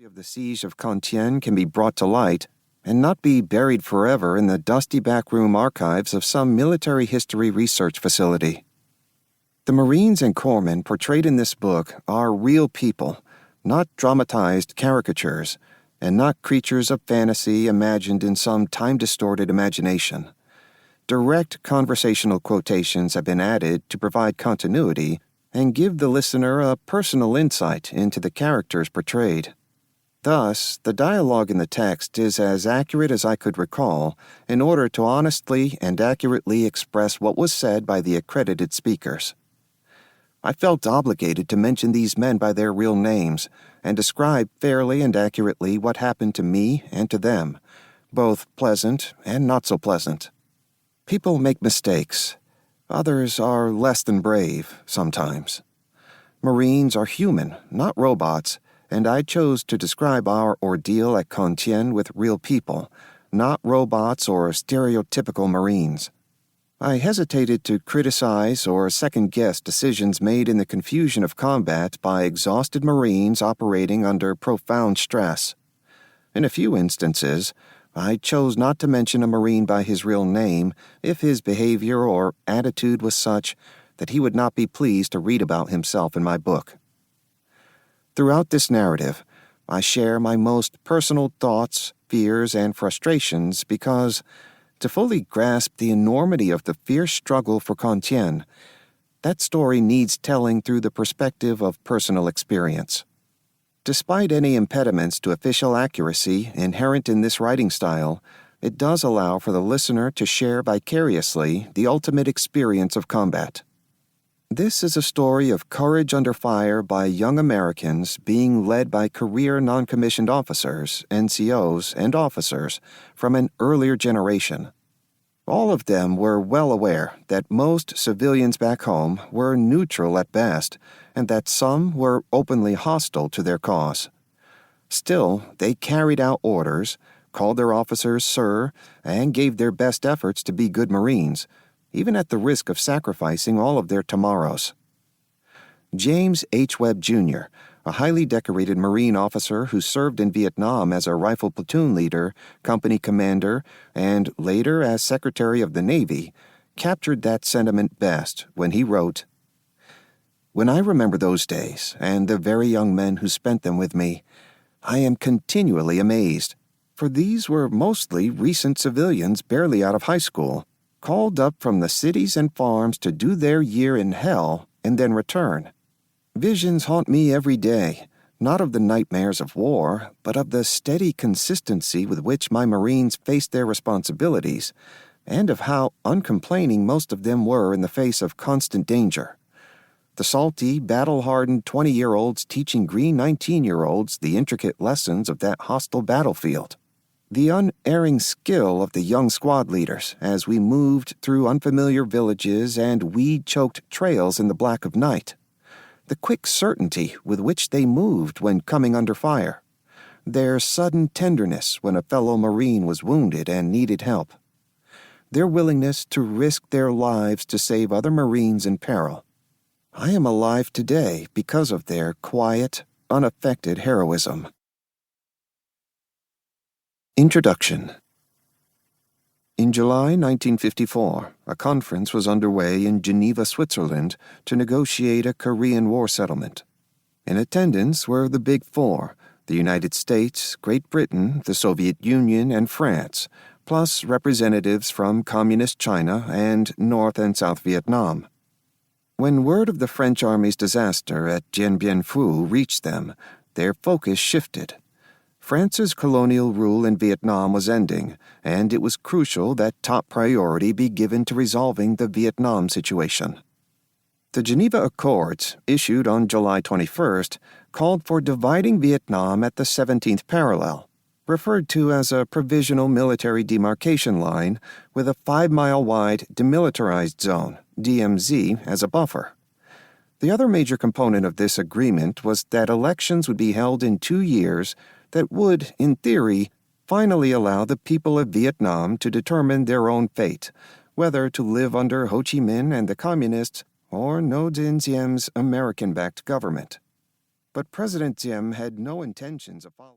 of the siege of Con Thien can be brought to light and not be buried forever in the dusty backroom archives of some military history research facility. The Marines and corpsmen portrayed in this book are real people, not dramatized caricatures, and not creatures of fantasy imagined in some time-distorted imagination. Direct conversational quotations have been added to provide continuity and give the listener a personal insight into the characters portrayed. Thus, the dialogue in the text is as accurate as I could recall in order to honestly and accurately express what was said by the accredited speakers. I felt obligated to mention these men by their real names and describe fairly and accurately what happened to me and to them, both pleasant and not so pleasant. People make mistakes. Others are less than brave, sometimes. Marines are human, not robots, and I chose to describe our ordeal at Con Thien with real people, not robots or stereotypical Marines. I hesitated to criticize or second-guess decisions made in the confusion of combat by exhausted Marines operating under profound stress. In a few instances, I chose not to mention a Marine by his real name if his behavior or attitude was such that he would not be pleased to read about himself in my book. Throughout this narrative, I share my most personal thoughts, fears, and frustrations because, to fully grasp the enormity of the fierce struggle for Con Thien, that story needs telling through the perspective of personal experience. Despite any impediments to official accuracy inherent in this writing style, it does allow for the listener to share vicariously the ultimate experience of combat. This is a story of courage under fire by young Americans being led by career non-commissioned officers, NCOs, and officers from an earlier generation. All of them were well aware that most civilians back home were neutral at best, and that some were openly hostile to their cause. Still, they carried out orders, called their officers sir, and gave their best efforts to be good Marines, even at the risk of sacrificing all of their tomorrows. James H. Webb, Jr., a highly decorated Marine officer who served in Vietnam as a rifle platoon leader, company commander, and later as Secretary of the Navy, captured that sentiment best when he wrote, "When I remember those days and the very young men who spent them with me, I am continually amazed, for these were mostly recent civilians barely out of high school, called up from the cities and farms to do their year in hell and then return. Visions haunt me every day, not of the nightmares of war, but of the steady consistency with which my Marines faced their responsibilities, and of how uncomplaining most of them were in the face of constant danger. The salty, battle-hardened 20-year-olds teaching green 19-year-olds the intricate lessons of that hostile battlefield. The unerring skill of the young squad leaders as we moved through unfamiliar villages and weed-choked trails in the black of night. The quick certainty with which they moved when coming under fire. Their sudden tenderness when a fellow Marine was wounded and needed help. Their willingness to risk their lives to save other Marines in peril. I am alive today because of their quiet, unaffected heroism." Introduction. In July 1954, a conference was underway in Geneva, Switzerland, to negotiate a Korean War settlement. In attendance were the Big Four, the United States, Great Britain, the Soviet Union, and France, plus representatives from Communist China and North and South Vietnam. When word of the French Army's disaster at Dien Bien Phu reached them, their focus shifted. France's colonial rule in Vietnam was ending, and it was crucial that top priority be given to resolving the Vietnam situation. The Geneva Accords, issued on July 21st, called for dividing Vietnam at the 17th parallel, referred to as a provisional military demarcation line with a 5-mile-wide demilitarized zone, DMZ, as a buffer. The other major component of this agreement was that elections would be held in 2 years that would, in theory, finally allow the people of Vietnam to determine their own fate, whether to live under Ho Chi Minh and the Communists or Ngo Dinh Diem's American-backed government. But President Diem had no intentions of following.